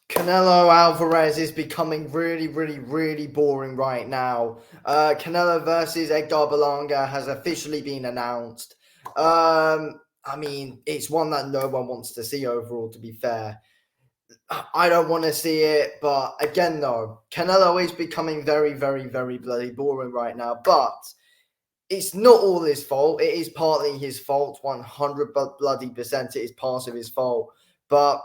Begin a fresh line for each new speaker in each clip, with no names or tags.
Canelo Alvarez is becoming really, really, really boring right now. Canelo versus Edgar Berlanga has officially been announced. It's one that no one wants to see overall, to be fair. I don't want to see it, but again, though, Canelo is becoming very, very, very bloody boring right now. But it's not all his fault. It is partly his fault, 100 bloody percent. It is part of his fault. But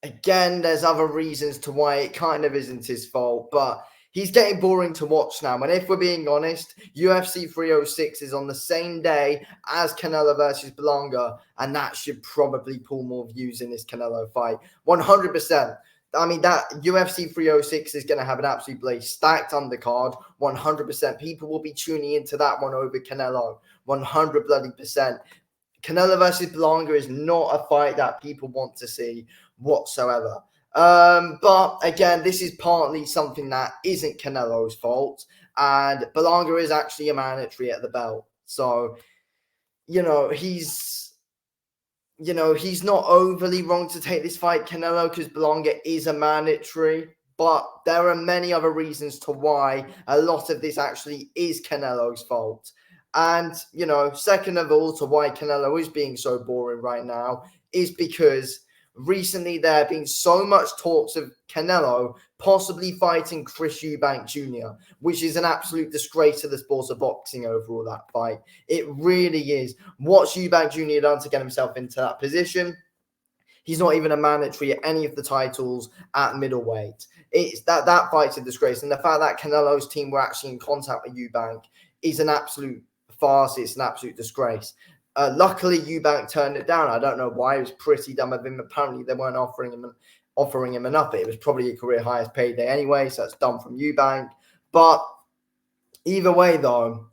again, there's other reasons to why it kind of isn't his fault, but he's getting boring to watch now. And if we're being honest, UFC 306 is on the same day as Canelo versus Berlanga, and that should probably pull more views in this Canelo fight. 100%. I mean, that UFC 306 is going to have an absolutely stacked undercard. 100%. People will be tuning into that one over Canelo. 100 bloody percent. Canelo versus Berlanga is not a fight that people want to see whatsoever. But again, this is partly something that isn't Canelo's fault, and Berlanga is actually a mandatory at the belt. So, you know, he's he's not overly wrong to take this fight, Canelo, because Berlanga is a mandatory. But there are many other reasons to why a lot of this actually is Canelo's fault. And, second of all, to why Canelo is being so boring right now is because recently there have been so much talks of Canelo possibly fighting Chris Eubank Jr., which is an absolute disgrace to the sport of boxing overall, that fight. It really is. What's Eubank Jr. done to get himself into that position? He's not even a mandatory at any of the titles at middleweight. It's that fight's a disgrace. And the fact that Canelo's team were actually in contact with Eubank is an absolute farce. It's an absolute disgrace. Luckily, Eubank turned it down. I don't know why. It was pretty dumb of him. Apparently, they weren't offering him enough. It was probably a career highest payday anyway, so that's dumb from Eubank. But either way, though,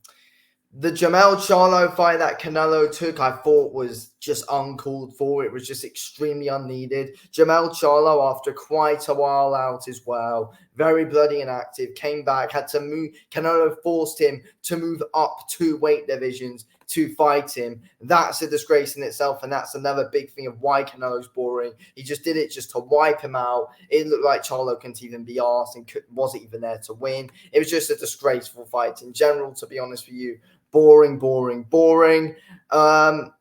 the Jamel Charlo fight that Canelo took, I thought was just uncalled for. It was just extremely unneeded. Jamel Charlo, after quite a while out as well, very bloody inactive, came back, had to move. Canelo forced him to move up 2 weight divisions to fight him. That's a disgrace in itself, and that's another big thing of why Canelo's boring. He just did it just to wipe him out. It looked like Charlo couldn't even be asked and wasn't even there to win. It was just a disgraceful fight in general, to be honest with you. Boring, boring, boring. Then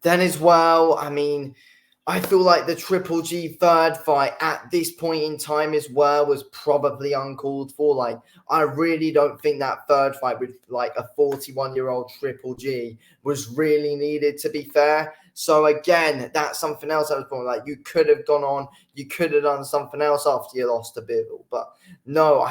as well, I feel like the Triple G third fight at this point in time as well was probably uncalled for. Like, I really don't think that third fight with like a 41-year-old Triple G was really needed, to be fair. So again, that's something else I was probably like, you could have gone on, you could have done something else after you lost to Bivol. But no,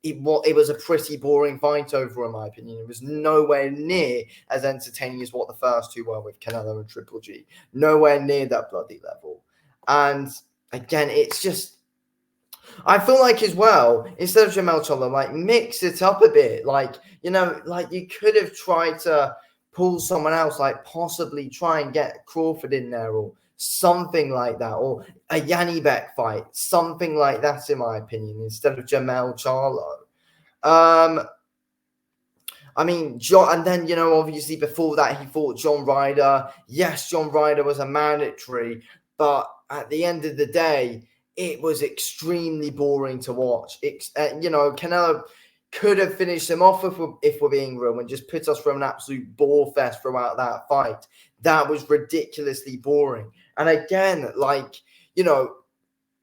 it was a pretty boring fight overall, in my opinion. It was nowhere near as entertaining as what the first two were with Canelo and Triple G. Nowhere near that bloody level. And again, it's just, I feel like as well, instead of Jamel Charlo, like mix it up a bit. Like, like you could have tried to pull someone else, like possibly try and get Crawford in there or something like that, or a Yanni Beck fight, something like that, in my opinion, instead of Jamel Charlo. John, and then, obviously before that, he fought John Ryder. Yes, John Ryder was a mandatory, but at the end of the day, it was extremely boring to watch. Canelo could have finished him off if we're being real and just put us through an absolute bore fest throughout that fight. That was ridiculously boring. And again,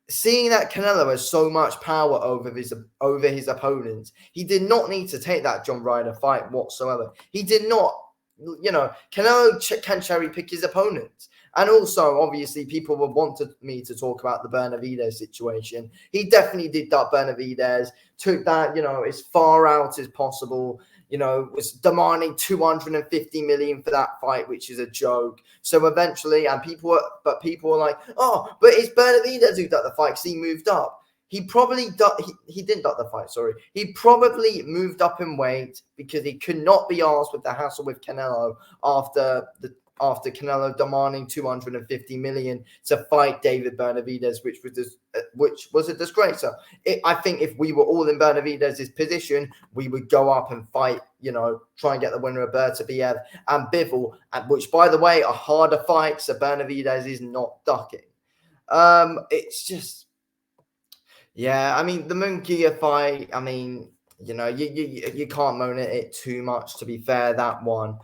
seeing that Canelo has so much power over his opponents, he did not need to take that John Ryder fight whatsoever. He did not. Canelo can cherry pick his opponents. And also, obviously, people would want me to talk about the Benavidez situation. He definitely did that. Benavidez took that, as far out as possible. Was demanding 250 million for that fight, which is a joke. So eventually, people were like, oh, but it's Benavidez who ducked the fight because he moved up. He probably he didn't duck the fight, sorry. He probably moved up in weight because he could not be asked with the hassle with Canelo after Canelo demanding 250 million to fight David Benavidez, which was a disgrace. So I think if we were all in Benavidez's position, we would go up and fight, try and get the winner of Beterbiev and Bivol, which, by the way, are harder fights. So Benavidez is not ducking. It's just, yeah, I mean, the Munguia fight, I mean, you can't moan at it too much, to be fair, that one.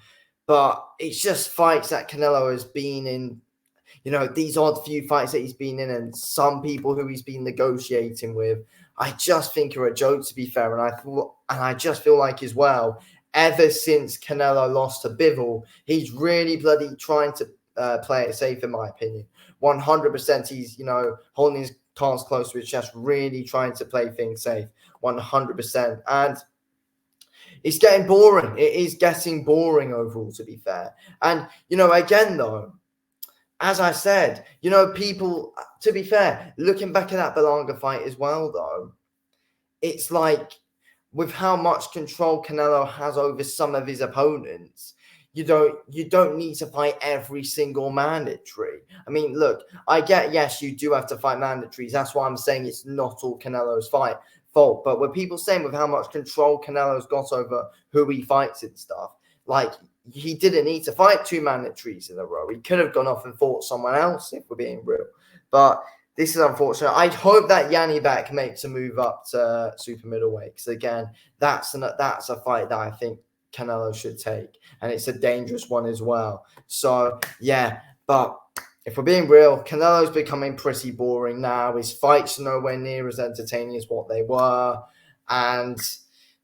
But it's just fights that Canelo has been in, these odd few fights that he's been in, and some people who he's been negotiating with, I just think are a joke, to be fair. And I just feel like as well, ever since Canelo lost to Bivol, he's really bloody trying to play it safe, in my opinion. 100% he's, holding his cards close to his chest, really trying to play things safe. 100%. And it's getting boring. It is getting boring overall, to be fair. And, again, though, as I said, people, to be fair, looking back at that Berlanga fight as well, though, it's like with how much control Canelo has over some of his opponents, you don't need to fight every single mandatory. I mean, look, I get, yes, you do have to fight mandatories. That's why I'm saying it's not all Canelo's fault. But with people saying with how much control Canelo's got over who he fights and stuff, like, he didn't need to fight two mandatories in a row. He could have gone off and fought someone else, if we're being real. But this is unfortunate. I hope that Yanni Beck makes a move up to super middleweight, because again, that's a fight that I think Canelo should take, and it's a dangerous one as well. So yeah, but if we're being real, Canelo's becoming pretty boring now. His fights are nowhere near as entertaining as what they were, and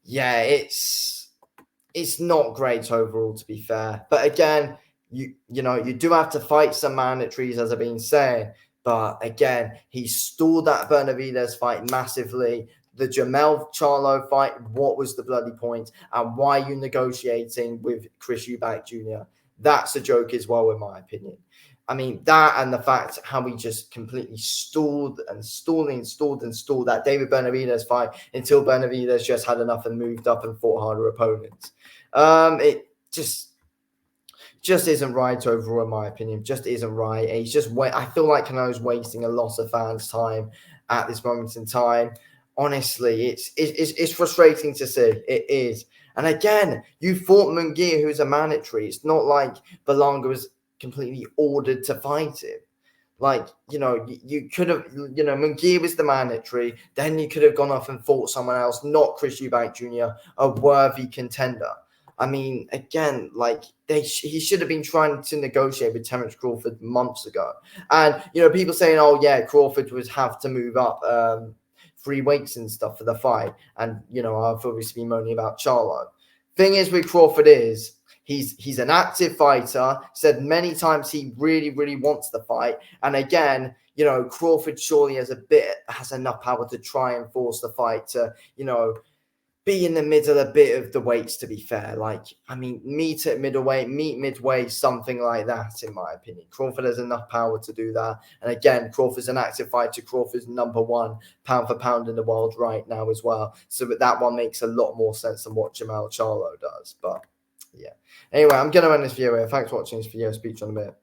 yeah, it's not great overall, to be fair. But again, you do have to fight some mandatories, as I've been saying. But again, he stalled that Benavidez fight massively. The Jamel Charlo fight, what was the bloody point? And why are you negotiating with Chris Eubank Jr.? That's a joke as well, in my opinion. I mean, that and the fact how we just completely stalled that David Benavidez fight until Benavidez just had enough and moved up and fought harder opponents. It just isn't right overall, in my opinion. Just isn't right. I feel like Canelo's wasting a lot of fans' time at this moment in time. Honestly, it's frustrating to see. It is. And again, you fought Munguia, who's a mandatory. It's not like Berlanga was completely ordered to fight him. Like, you could have, Munguia was the mandatory. Then you could have gone off and fought someone else, not Chris Eubank Jr., a worthy contender. I mean, again, like, he should have been trying to negotiate with Terence Crawford months ago. And, people saying, oh, yeah, Crawford would have to move up 3 weights and stuff for the fight. And, I've obviously been moaning about Charlo. Thing is with Crawford is, he's an active fighter, said many times he really, really wants the fight. And again, Crawford surely has enough power to try and force the fight to, be in the middle a bit of the weights, to be fair. Like, I mean, meet at middleweight, meet midway, something like that, in my opinion. Crawford has enough power to do that. And again, Crawford's an active fighter. Crawford's number 1 pound for pound in the world right now as well. So that one makes a lot more sense than what Jamel Charlo does. But yeah. Anyway, I'm going to end this video here. Thanks for watching this video. Speak to you in a bit.